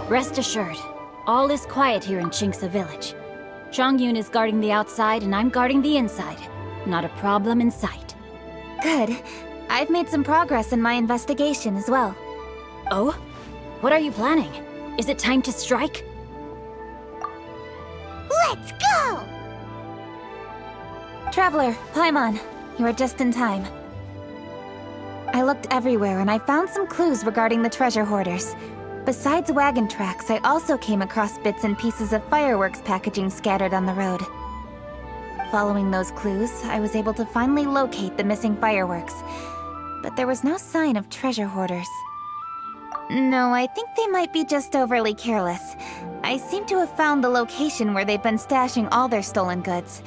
Rest assured, all is quiet here in Qingce Village. Zhangyun is guarding the outside and I'm guarding the inside. Not a problem in sight. Good. I've made some progress in my investigation as well. Oh? What are you planning? Is it time to strike? Let's go! Traveler, Paimon, you are just in time. I looked everywhere and I found some clues regarding the treasure hoarders. Besides wagon tracks, I also came across bits and pieces of fireworks packaging scattered on the road. Following those clues, I was able to finally locate the missing fireworks. But there was no sign of treasure hoarders. No, I think they might be just overly careless. I seem to have found the location where they've been stashing all their stolen goods.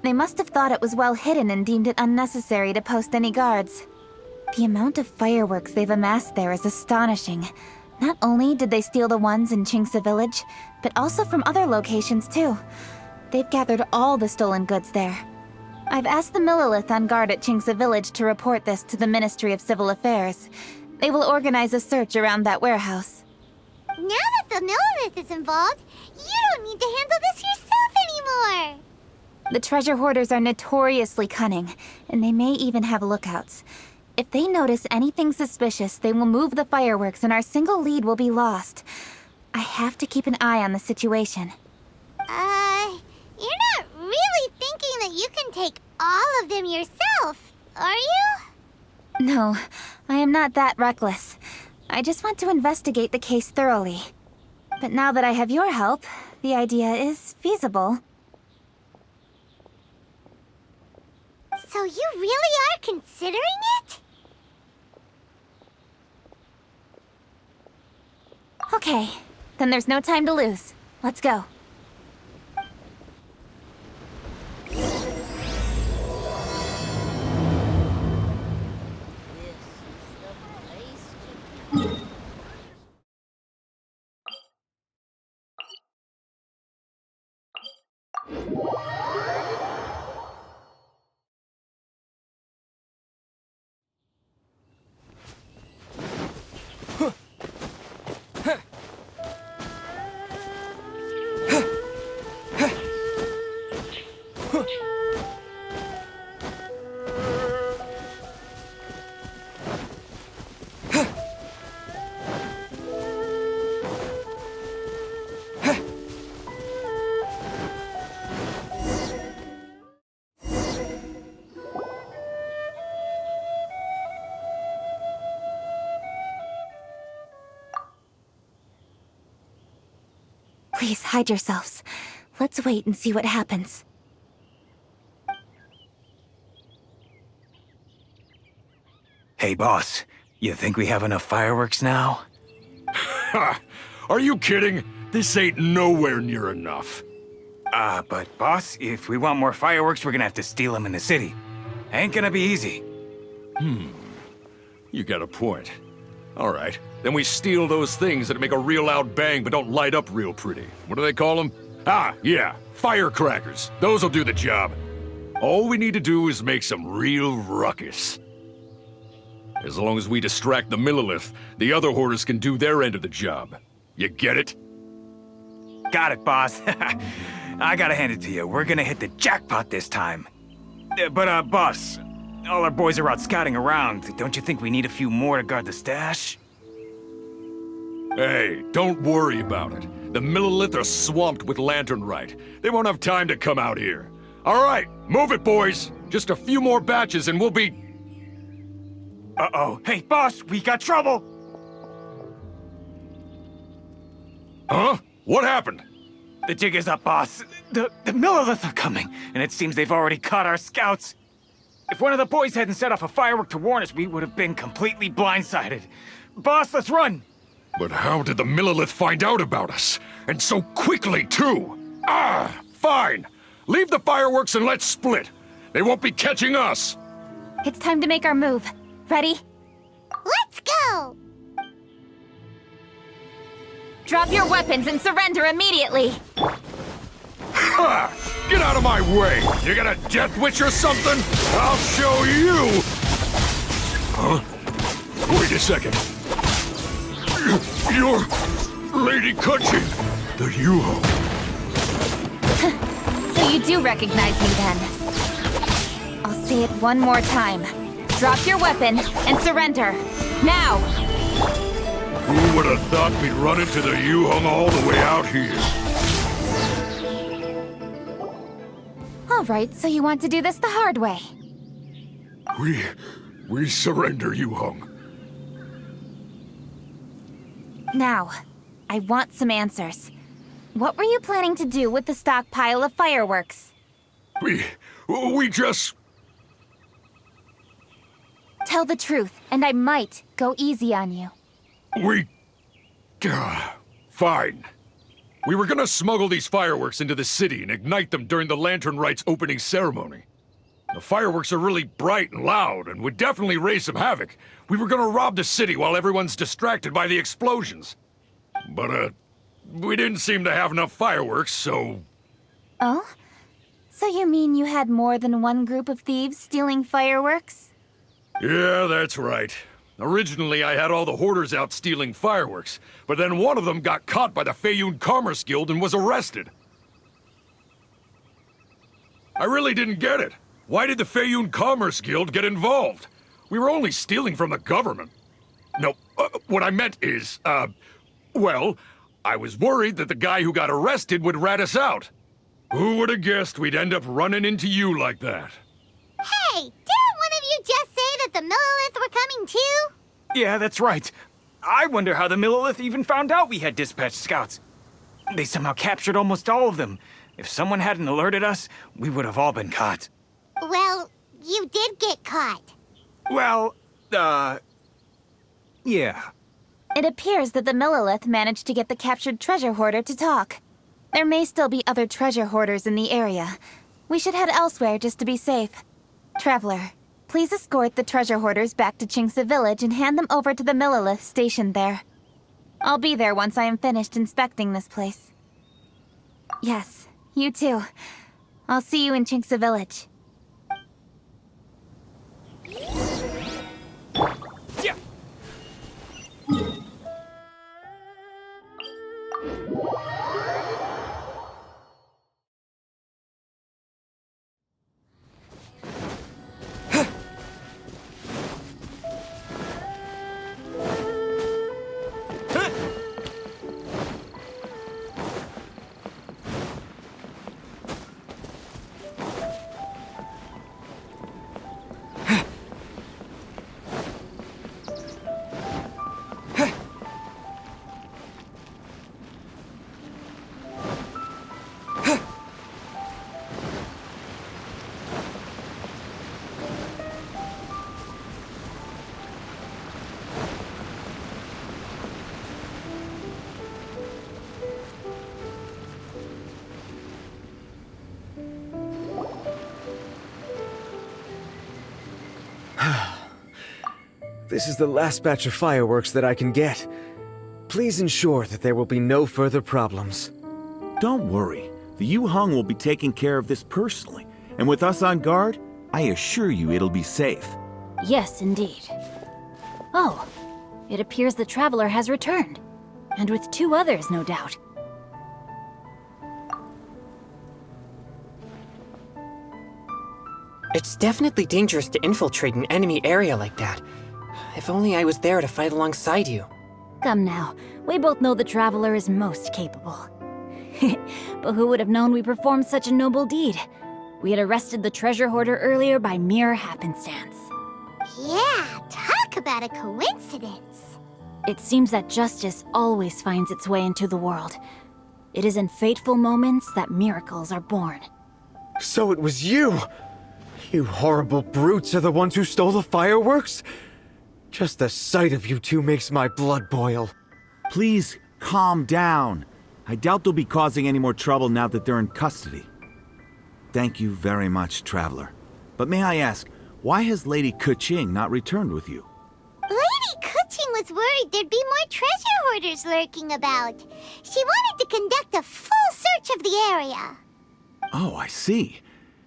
They must have thought it was well hidden and deemed it unnecessary to post any guards. The amount of fireworks they've amassed there is astonishing. Not only did they steal the ones in Qingce Village, but also from other locations too. They've gathered all the stolen goods there. I've asked the Millilith on guard at Qingce Village to report this to the Ministry of Civil Affairs. They will organize a search around that warehouse. Now that the Millilith is involved, you don't need to handle this yourself anymore! The treasure hoarders are notoriously cunning, and they may even have lookouts. If they notice anything suspicious, they will move the fireworks and our single lead will be lost. I have to keep an eye on the situation. You're not really thinking that you can take all of them yourself, are you? No, I am not that reckless. I just want to investigate the case thoroughly. But now that I have your help, the idea is feasible. So you really are considering it? Okay, then there's no time to lose. Let's go. Please hide yourselves. Let's wait and see what happens. Hey, boss. You think we have enough fireworks now? Ha! Are you kidding? This ain't nowhere near enough. But boss, if we want more fireworks, we're gonna have to steal them in the city. Ain't gonna be easy. You got a point. All right, then we steal those things that make a real loud bang but don't light up real pretty. What do they call them? Ah, yeah, firecrackers. Those'll do the job. All we need to do is make some real ruckus. As long as we distract the Millilith, the other hoarders can do their end of the job. You get it? Got it, boss. I gotta hand it to you. We're gonna hit the jackpot this time. But, boss, all our boys are out scouting around. Don't you think we need a few more to guard the stash? Hey, don't worry about it. The Millilith are swamped with lanternite. They won't have time to come out here. All right, move it, boys. Just a few more batches and we'll be... Uh-oh. Hey, boss, we got trouble! Huh? What happened? The jig is up, boss. The Millilith are coming, and it seems they've already caught our scouts. If one of the boys hadn't set off a firework to warn us, we would have been completely blindsided. Boss, let's run! But how did the Millilith find out about us? And so quickly, too! Ah, fine! Leave the fireworks and let's split! They won't be catching us! It's time to make our move. Ready? Let's go! Drop your weapons and surrender immediately! Ha! Get out of my way! You got a death witch or something? I'll show you! Huh? Wait a second. You're Lady Kutchin, the Yuho. So you do recognize me then. I'll say it one more time. Drop your weapon and surrender. Now! Who would have thought we'd run into the Yuhong all the way out here? Alright, so you want to do this the hard way. We surrender, Yuhong. Now, I want some answers. What were you planning to do with the stockpile of fireworks? We just... Tell the truth, and I might go easy on you. Fine. We were gonna smuggle these fireworks into the city and ignite them during the Lantern Rite's opening ceremony. The fireworks are really bright and loud and would definitely raise some havoc. We were gonna rob the city while everyone's distracted by the explosions. But, we didn't seem to have enough fireworks, so... Oh? So you mean you had more than one group of thieves stealing fireworks? Yeah, that's right. Originally, I had all the hoarders out stealing fireworks, but then one of them got caught by the Feiyun Commerce Guild and was arrested. I really didn't get it. Why did the Feiyun Commerce Guild get involved? We were only stealing from the government. No, what I meant is, well, I was worried that the guy who got arrested would rat us out. Who would have guessed we'd end up running into you like that? Hey, didn't one of you just say that the Millilith were coming too? Yeah, that's right. I wonder how the Millilith even found out we had dispatched scouts. They somehow captured almost all of them. If someone hadn't alerted us, we would have all been caught. Well, you did get caught. Well, yeah. It appears that the Millilith managed to get the captured treasure hoarder to talk. There may still be other treasure hoarders in the area. We should head elsewhere just to be safe. Traveler, please escort the treasure hoarders back to Chingsa Village and hand them over to the Millilith stationed there. I'll be there once I am finished inspecting this place. Yes, you too. I'll see you in Chingsa Village. Yeah. This is the last batch of fireworks that I can get. Please ensure that there will be no further problems. Don't worry. The Yuhong will be taking care of this personally. And with us on guard, I assure you it'll be safe. Yes, indeed. Oh, it appears the traveler has returned. And with 2 others, no doubt. It's definitely dangerous to infiltrate an enemy area like that. If only I was there to fight alongside you. Come now, we both know the traveler is most capable. But who would have known we performed such a noble deed? We had arrested the treasure hoarder earlier by mere happenstance. Yeah, talk about a coincidence. It seems that justice always finds its way into the world. It is in fateful moments that miracles are born. So it was you! You horrible brutes are the ones who stole the fireworks? Just the sight of you two makes my blood boil. Please calm down. I doubt they'll be causing any more trouble now that they're in custody. Thank you very much, Traveler. But may I ask, why has Lady Keqing not returned with you? Lady Kuching was worried there'd be more treasure hoarders lurking about. She wanted to conduct a full search of the area. Oh, I see.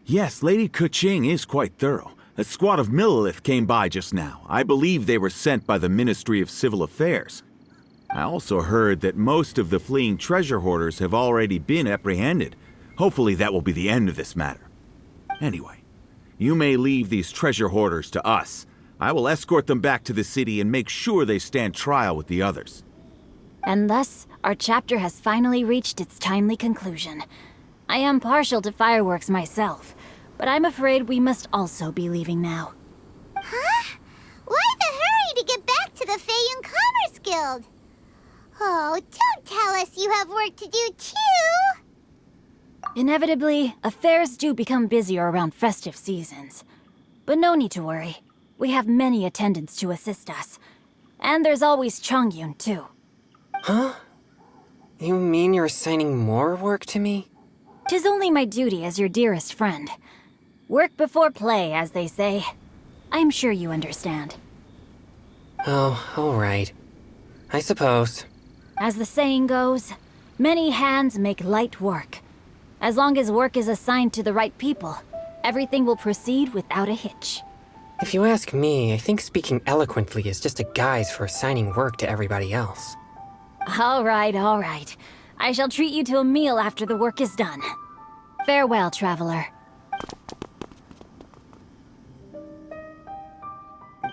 Yes, Lady Keqing is quite thorough. A squad of Millilith came by just now. I believe they were sent by the Ministry of Civil Affairs. I also heard that most of the fleeing treasure hoarders have already been apprehended. Hopefully that will be the end of this matter. Anyway, you may leave these treasure hoarders to us. I will escort them back to the city and make sure they stand trial with the others. And thus, our chapter has finally reached its timely conclusion. I am partial to fireworks myself, but I'm afraid we must also be leaving now. Huh? Why the hurry to get back to the Feiyun Commerce Guild? Oh, don't tell us you have work to do too! Inevitably, affairs do become busier around festive seasons. But no need to worry. We have many attendants to assist us. And there's always Chongyun, too. Huh? You mean you're assigning more work to me? 'Tis only my duty as your dearest friend. Work before play, as they say. I'm sure you understand. Oh, all right. I suppose. As the saying goes, many hands make light work. As long as work is assigned to the right people, everything will proceed without a hitch. If you ask me, I think speaking eloquently is just a guise for assigning work to everybody else. All right, all right. I shall treat you to a meal after the work is done. Farewell, traveler.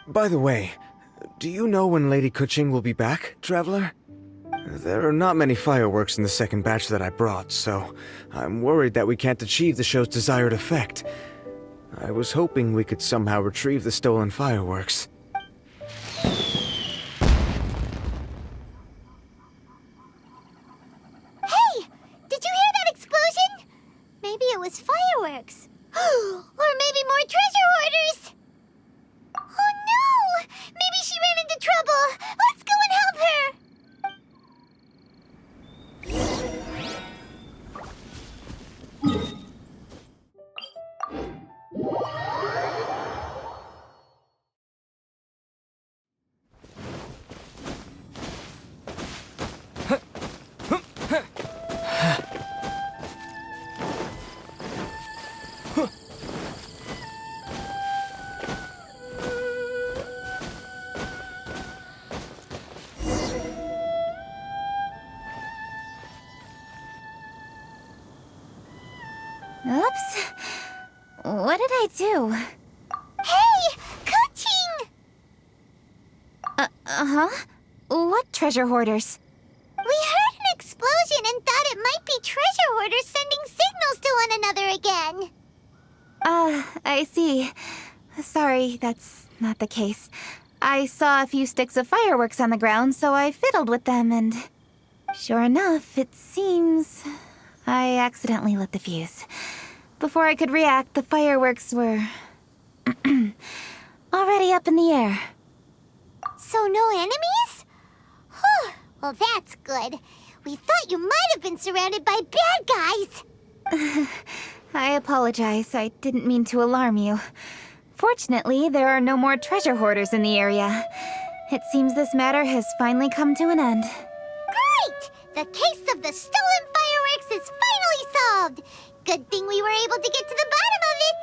By the way, do you know when Lady Keqing will be back, Traveler? There are not many fireworks in the second batch that I brought, so I'm worried that we can't achieve the show's desired effect. I was hoping we could somehow retrieve the stolen fireworks. Hey! Did you hear that explosion? Maybe it was fireworks. Or maybe more treasure hoarders! Oh no! Maybe she ran into trouble! Let's go and help her! Oops. What did I do? Hey! Kuching! Uh-huh? What treasure hoarders? We heard an explosion and thought it might be treasure hoarders sending signals to one another again. I see. Sorry, that's not the case. I saw a few sticks of fireworks on the ground, so I fiddled with them, and sure enough, it seems I accidentally lit the fuse. Before I could react, the fireworks were already up in the air. So no enemies? Whew, well that's good. We thought you might have been surrounded by bad guys. I apologize. I didn't mean to alarm you. Fortunately, there are no more treasure hoarders in the area. It seems this matter has finally come to an end. Great! The case of the stolen fireworks is finally solved. Good thing we were able to get to the bottom of it.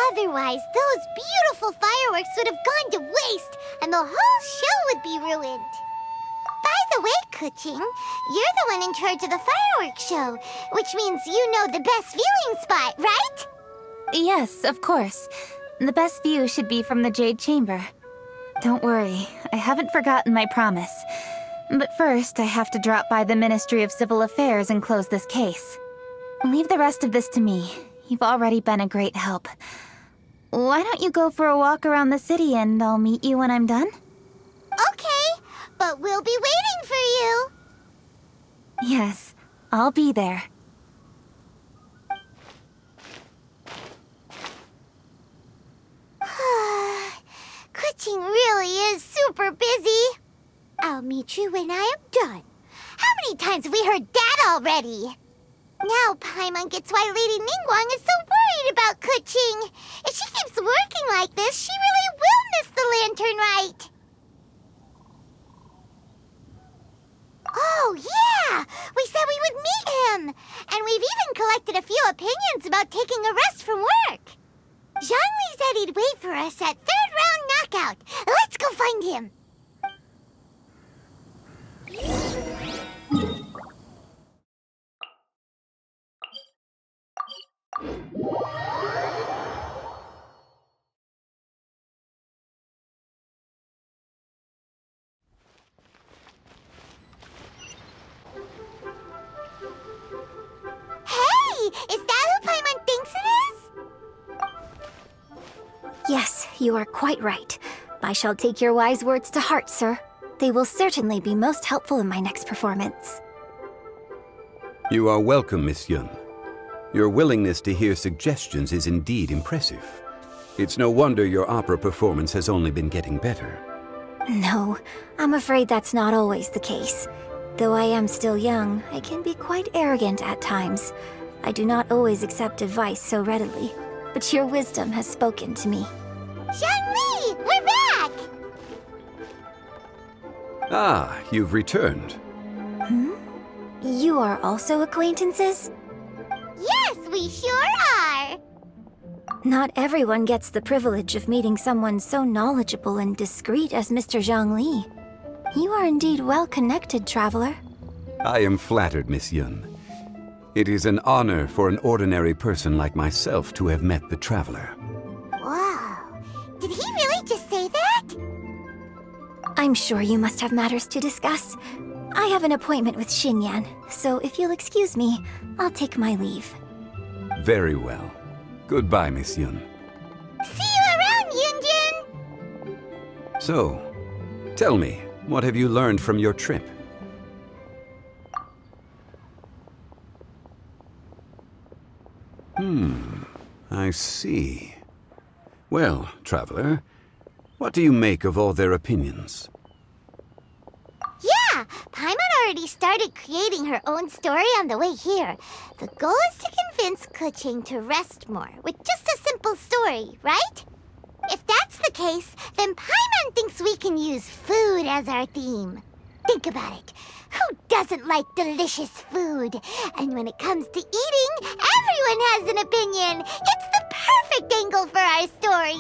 Otherwise, those beautiful fireworks would have gone to waste, and the whole show would be ruined. By the way, Kuching, you're the one in charge of the fireworks show, which means you know the best viewing spot, right? Yes, of course. The best view should be from the Jade Chamber. Don't worry, I haven't forgotten my promise. But first, I have to drop by the Ministry of Civil Affairs and close this case. Leave the rest of this to me. You've already been a great help. Why don't you go for a walk around the city and I'll meet you when I'm done? Okay, but we'll be waiting for you. Yes, I'll be there. Kuching really is super super busy. I'll meet you when I am done. How many times have we heard that already? Now Paimon gets why Lady Ningguang is so worried about Kuching. If she keeps working like this, she really will miss the lantern rite. Oh, yeah! We said we would meet him! And we've even collected a few opinions about taking a rest from work. Zhongli said he'd wait for us at third round knockout. Let's go find him. Hey! Is that who Paimon thinks it is? Yes, you are quite right. I shall take your wise words to heart, sir. They will certainly be most helpful in my next performance. You are welcome, Miss Yun. Your willingness to hear suggestions is indeed impressive. It's no wonder your opera performance has only been getting better. No, I'm afraid that's not always the case. Though I am still young, I can be quite arrogant at times. I do not always accept advice so readily, but your wisdom has spoken to me. Zhongli! We're back! Ah, you've returned. You are also acquaintances? Yes, we sure are! Not everyone gets the privilege of meeting someone so knowledgeable and discreet as Mr. Zhongli. You are indeed well connected, traveler. I am flattered, Miss Yun. It is an honor for an ordinary person like myself to have met the traveler. Wow. Did he really just say that? I'm sure you must have matters to discuss. I have an appointment with Xinyan, so if you'll excuse me, I'll take my leave. Very well. Goodbye, Miss Yun. See you around, Yunjin! So, tell me, what have you learned from your trip? I see. Well, traveler, what do you make of all their opinions? Yeah, Paimon already started creating her own story on the way here. The goal is to convince Kuching to rest more with just a simple story, right? If that's the case, then Paimon thinks we can use food as our theme. Think about it. Who doesn't like delicious food? And when it comes to eating, everyone has an opinion. It's the perfect angle for our story.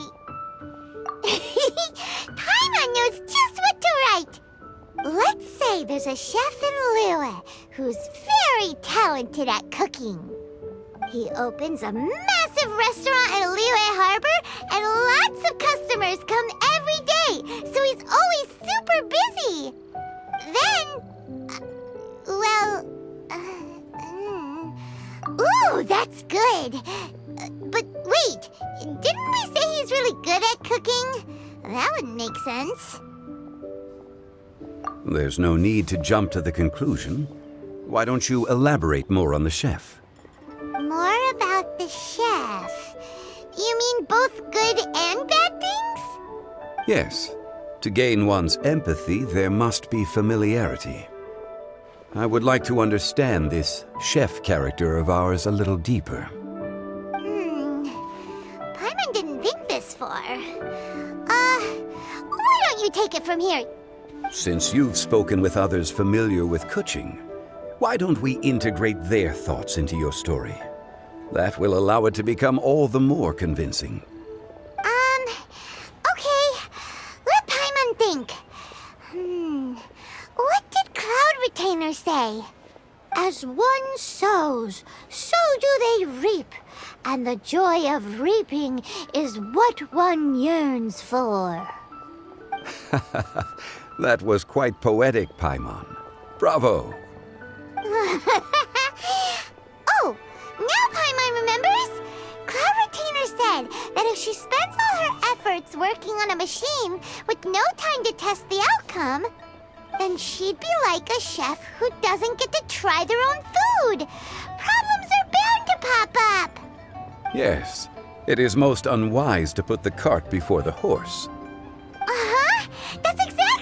Paimon knows just what to write. Let's say there's a chef in Liyue who's very talented at cooking. He opens a massive restaurant in Liyue Harbor, and lots of customers come every day, so he's always super busy. Then, ooh, that's good. But wait, didn't we say he's really good at cooking? That wouldn't make sense. There's no need to jump to the conclusion. Why don't you elaborate more on the chef? More about the chef. You mean both good and bad things? Yes. To gain one's empathy, there must be familiarity. I would like to understand this chef character of ours a little deeper. Paimon didn't think this far. Why don't you take it from here? Since you've spoken with others familiar with Kuching, why don't we integrate their thoughts into your story? That will allow it to become all the more convincing. Okay. Let Paimon think. What did Cloud Retainer say? As one sows, so do they reap. And the joy of reaping is what one yearns for. That was quite poetic, Paimon. Bravo! Oh, now Paimon remembers? Cloud Retainer said that if she spends all her efforts working on a machine with no time to test the outcome, then she'd be like a chef who doesn't get to try their own food. Problems are bound to pop up. Yes, it is most unwise to put the cart before the horse. Uh-huh, that's exactly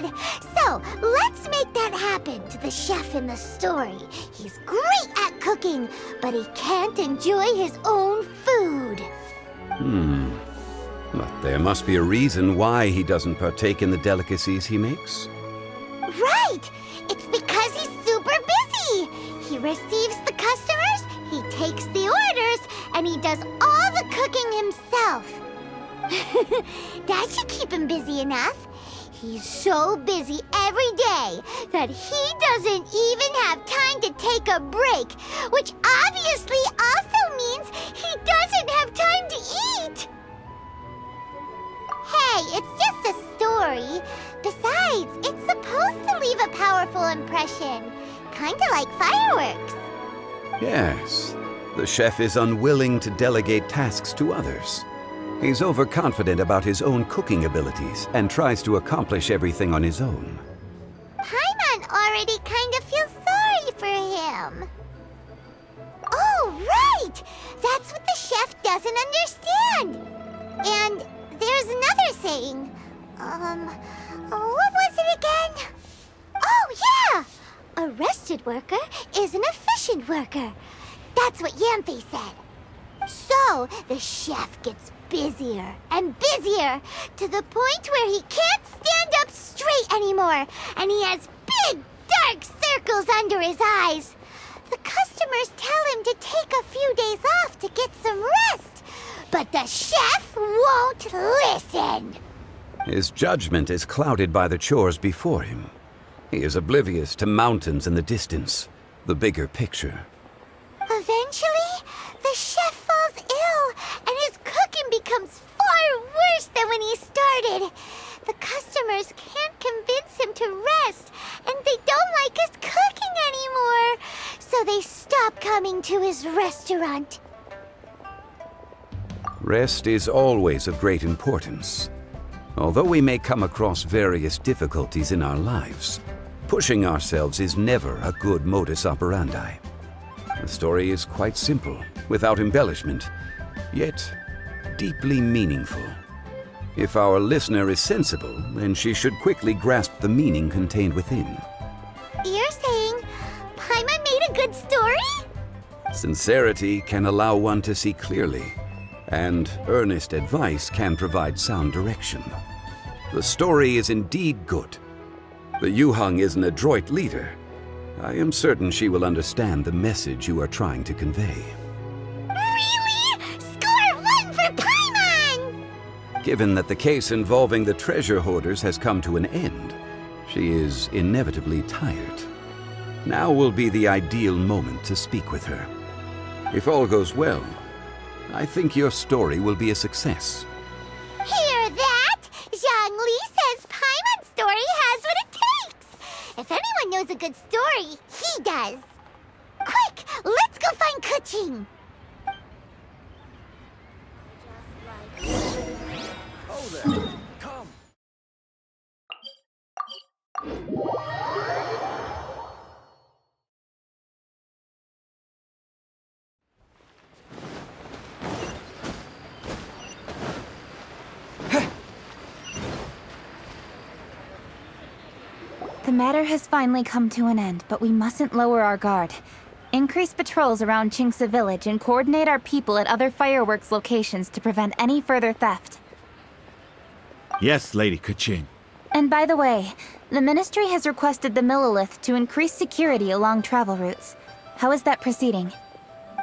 good! So, let's make that happen to the chef in the story. He's great at cooking, but he can't enjoy his own food. But there must be a reason why he doesn't partake in the delicacies he makes. Right! It's because he's super busy! He receives the customers, he takes the orders, and he does all the cooking himself. That should keep him busy enough. He's so busy every day that he doesn't even have time to take a break, which obviously also means he doesn't have time to eat. Hey, it's just a story. Besides, it's supposed to leave a powerful impression. Kinda like fireworks. Yes, the chef is unwilling to delegate tasks to others. He's overconfident about his own cooking abilities and tries to accomplish everything on his own. Paimon already kind of feels sorry for him. Oh, right! That's what the chef doesn't understand. And there's another saying. What was it again? Oh, yeah! A rested worker is an efficient worker. That's what Yanfei said. So, the chef gets busier and busier to the point where he can't stand up straight anymore, and he has big, dark circles under his eyes. The customers tell him to take a few days off to get some rest, but the chef won't listen. His judgment is clouded by the chores before him. He is oblivious to mountains in the distance, the bigger picture. Eventually, the chef falls ill, and his cooking becomes far worse than when he started. The customers can't convince him to rest, and they don't like his cooking anymore, so they stop coming to his restaurant. Rest is always of great importance. Although we may come across various difficulties in our lives, pushing ourselves is never a good modus operandi. The story is quite simple, without embellishment, yet deeply meaningful. If our listener is sensible, then she should quickly grasp the meaning contained within. You're saying Paimon made a good story? Sincerity can allow one to see clearly, and earnest advice can provide sound direction. The story is indeed good. The Yuhang is an adroit leader. I am certain she will understand the message you are trying to convey. Really? Score 1 for Paimon! Given that the case involving the treasure hoarders has come to an end, she is inevitably tired. Now will be the ideal moment to speak with her. If all goes well, I think your story will be a success. Hear that? Zhongli says Paimon's story has what it takes. If anyone knows a good story, he does. Quick, let's go find Kuching. Oh there. Come. The matter has finally come to an end, but we mustn't lower our guard. Increase patrols around Qingce Village and coordinate our people at other fireworks locations to prevent any further theft. Yes, Lady Kuching. And by the way, the Ministry has requested the Millilith to increase security along travel routes. How is that proceeding?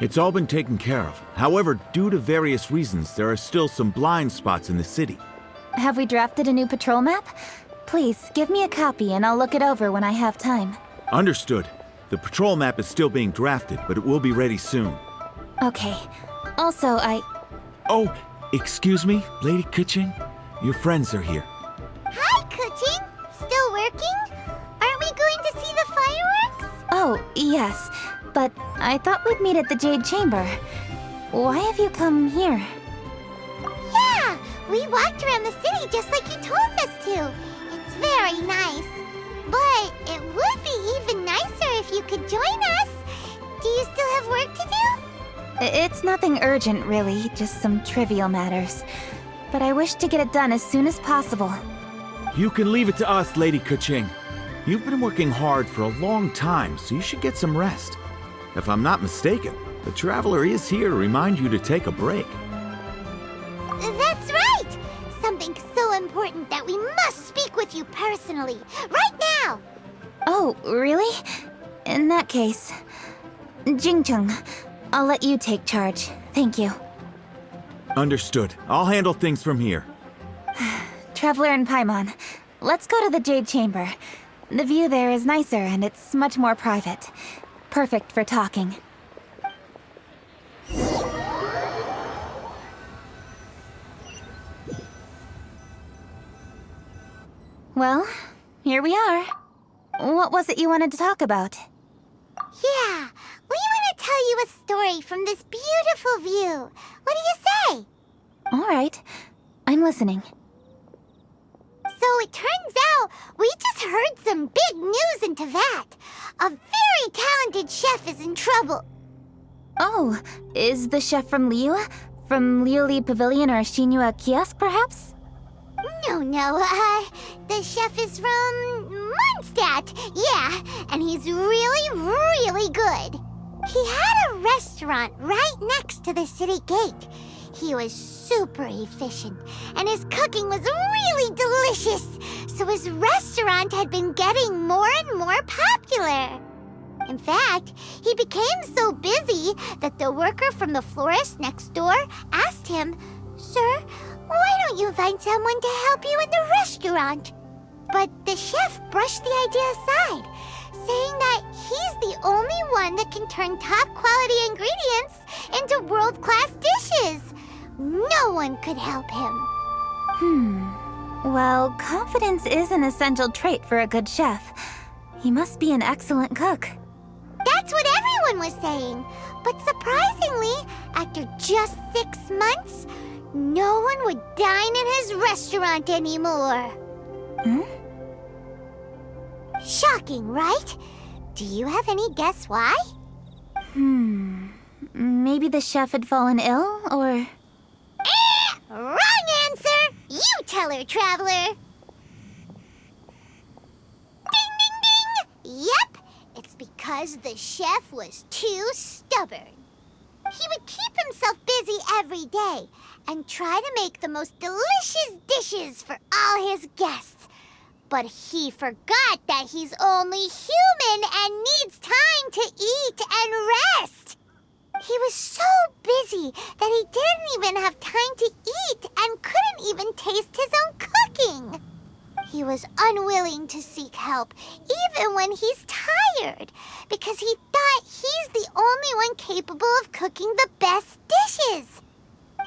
It's all been taken care of. However, due to various reasons, there are still some blind spots in the city. Have we drafted a new patrol map? Please, give me a copy and I'll look it over when I have time. Understood. The patrol map is still being drafted, but it will be ready soon. Okay. Also, Oh, excuse me, Lady Kuching? Your friends are here. Hi, Kuching. Still working? Aren't we going to see the fireworks? Oh, yes. But I thought we'd meet at the Jade Chamber. Why have you come here? Yeah, we walked around the city just like you told us to. It's very nice. But it would be even nicer if you could join us. Do you still have work to do? It's nothing urgent, really. Just some trivial matters. But I wish to get it done as soon as possible. You can leave it to us, Lady Kuching. You've been working hard for a long time, so you should get some rest. If I'm not mistaken, the Traveler is here to remind you to take a break. That's right! Something so important that we must speak with you personally, right now! Oh, really? In that case, Jingcheng, I'll let you take charge. Thank you. Understood. I'll handle things from here. Traveler and Paimon, let's go to the Jade Chamber. The view there is nicer and it's much more private. Perfect for talking. Well, here we are. What was it you wanted to talk about? Yeah, we want to tell you a story from this beautiful view. What do you say? All right, I'm listening. So it turns out we just heard some big news in Teyvat. A very talented chef is in trouble. Oh, is the chef from Liyue? From Liuli Pavilion or Shinua Kiosk, perhaps? No, the chef is from Mondstadt, yeah, and he's really, really good. He had a restaurant right next to the city gate. He was super efficient, and his cooking was really delicious, so his restaurant had been getting more and more popular. In fact, he became so busy that the worker from the florist next door asked him, "Sir, why don't you find someone to help you in the restaurant?" But the chef brushed the idea aside, saying that he's the only one that can turn top-quality ingredients into world-class dishes. No one could help him. Well, confidence is an essential trait for a good chef. He must be an excellent cook. That's what everyone was saying. But surprisingly, after just 6 months, no one would dine in his restaurant anymore. Shocking, right? Do you have any guess why? Maybe the chef had fallen ill, or... Wrong answer! You tell her, Traveler! Ding, ding, ding! Yep, it's because the chef was too stubborn. He would keep himself busy every day and try to make the most delicious dishes for all his guests. But he forgot that he's only human and needs time to eat and rest. He was so busy that he didn't even have time to eat and couldn't even taste his own cooking. He was unwilling to seek help, even when he's tired, because he thought he's the only one capable of cooking the best dishes.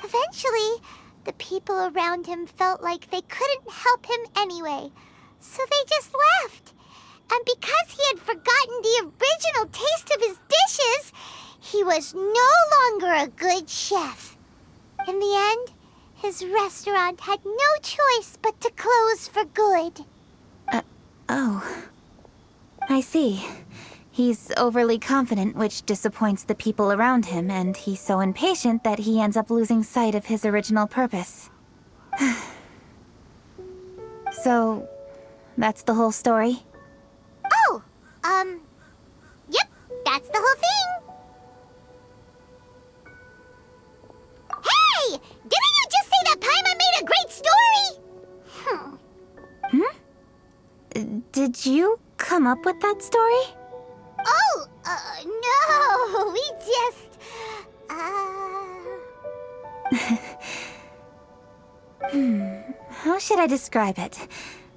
Eventually, the people around him felt like they couldn't help him anyway, so they just left. And because he had forgotten the original taste of his dishes, he was no longer a good chef. In the end, his restaurant had no choice but to close for good. Oh. I see. He's overly confident, which disappoints the people around him, and he's so impatient that he ends up losing sight of his original purpose. So, that's the whole story? Oh, yep, that's the whole thing. Hey! Didn't you just say that Paimon made a great story? Did you come up with that story? Oh, no, we just, How should I describe it?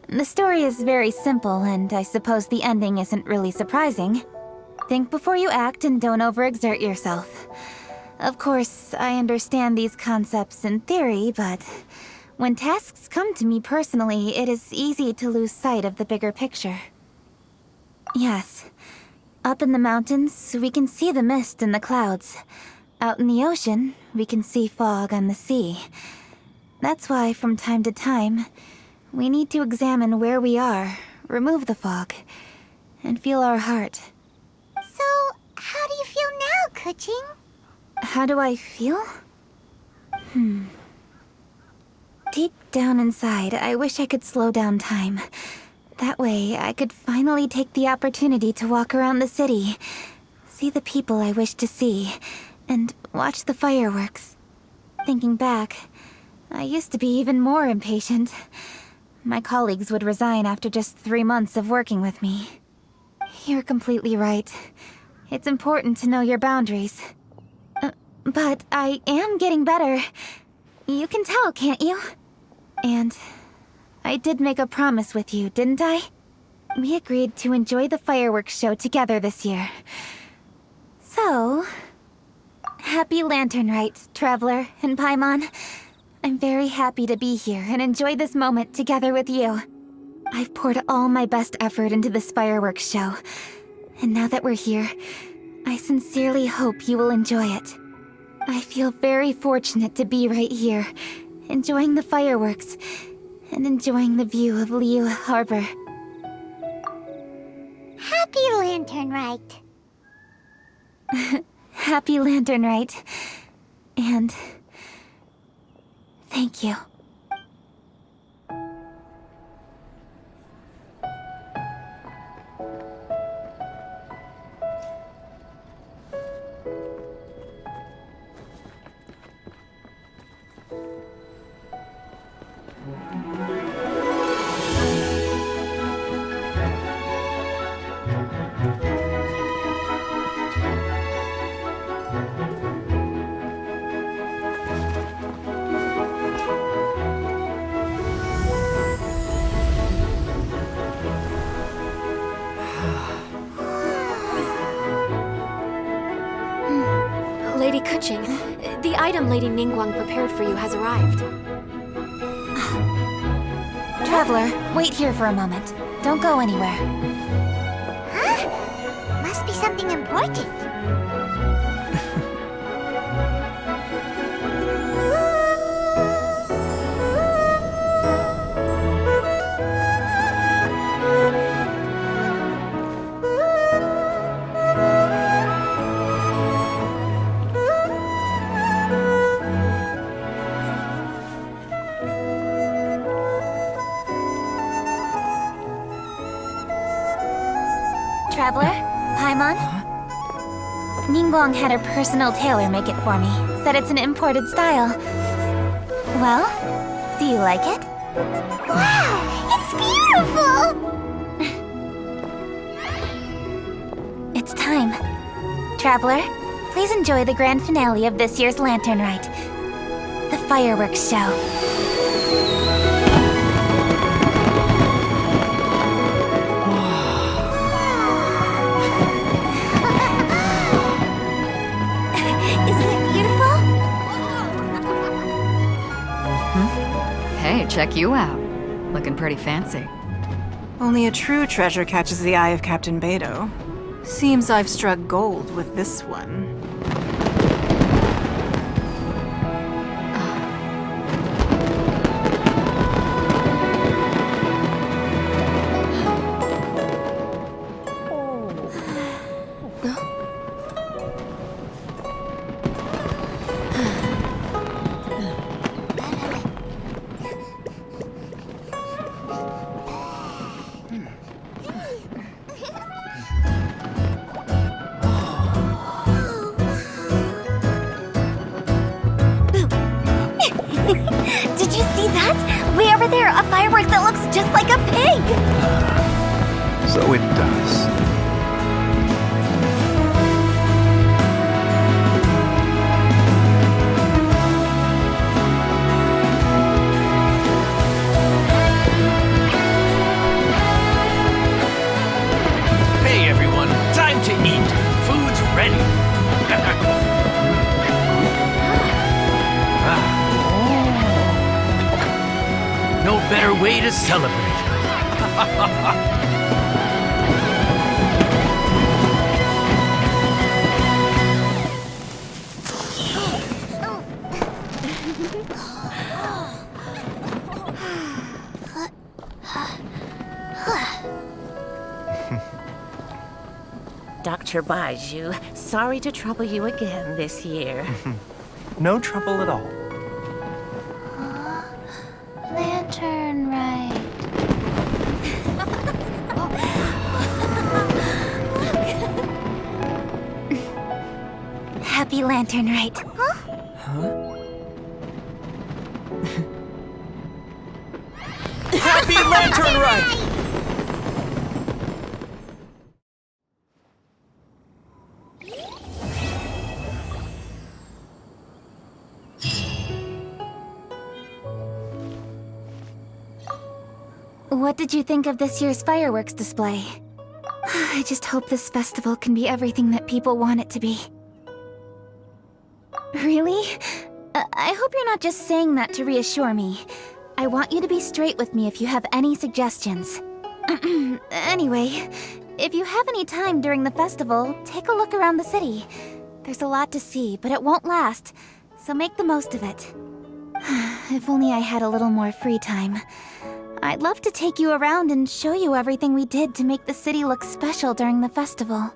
The story is very simple, and I suppose the ending isn't really surprising. Think before you act and don't overexert yourself. Of course, I understand these concepts in theory, but when tasks come to me personally, it is easy to lose sight of the bigger picture. Yes. Up in the mountains, we can see the mist and the clouds. Out in the ocean, we can see fog on the sea. That's why, from time to time, we need to examine where we are, remove the fog, and feel our heart. So, how do you feel now, Kuching? How do I feel? Deep down inside, I wish I could slow down time. That way, I could finally take the opportunity to walk around the city, see the people I wish to see, and watch the fireworks. Thinking back, I used to be even more impatient. My colleagues would resign after just 3 months of working with me. You're completely right. It's important to know your boundaries. But I am getting better. You can tell, can't you? And I did make a promise with you, didn't I? We agreed to enjoy the fireworks show together this year. So, happy Lantern Rite, Traveler and Paimon. I'm very happy to be here and enjoy this moment together with you. I've poured all my best effort into this fireworks show. And now that we're here, I sincerely hope you will enjoy it. I feel very fortunate to be right here, enjoying the fireworks, and enjoying the view of Liu Harbor. Happy Lantern Rite. Happy Lantern Rite. And thank you. Lady Kuching, the item Lady Ningguang prepared for you has arrived. Traveler, wait here for a moment. Don't go anywhere. Huh? Must be something important. Traveler? Paimon? Ningguang had her personal tailor make it for me. Said it's an imported style. Well, do you like it? Wow! It's beautiful! It's time. Traveler, please enjoy the grand finale of this year's Lantern Rite. The fireworks show. Hey, check you out. Looking pretty fancy. Only a true treasure catches the eye of Captain Beidou. Seems I've struck gold with this one. Did you see that? Way over there, a firework that looks just like a pig! So it does. Hey everyone, time to eat. Food's ready. No better way to celebrate. Dr. Baiju, sorry to trouble you again this year. No trouble at all. happy lantern rite. Happy Lantern Rite! What did you think of this year's fireworks display? I just hope this festival can be everything that people want it to be. Really? I hope you're not just saying that to reassure me. I want you to be straight with me if you have any suggestions. Anyway, if you have any time during the festival, take a look around the city. There's a lot to see, but it won't last, so make the most of it. If only I had a little more free time. I'd love to take you around and show you everything we did to make the city look special during the festival.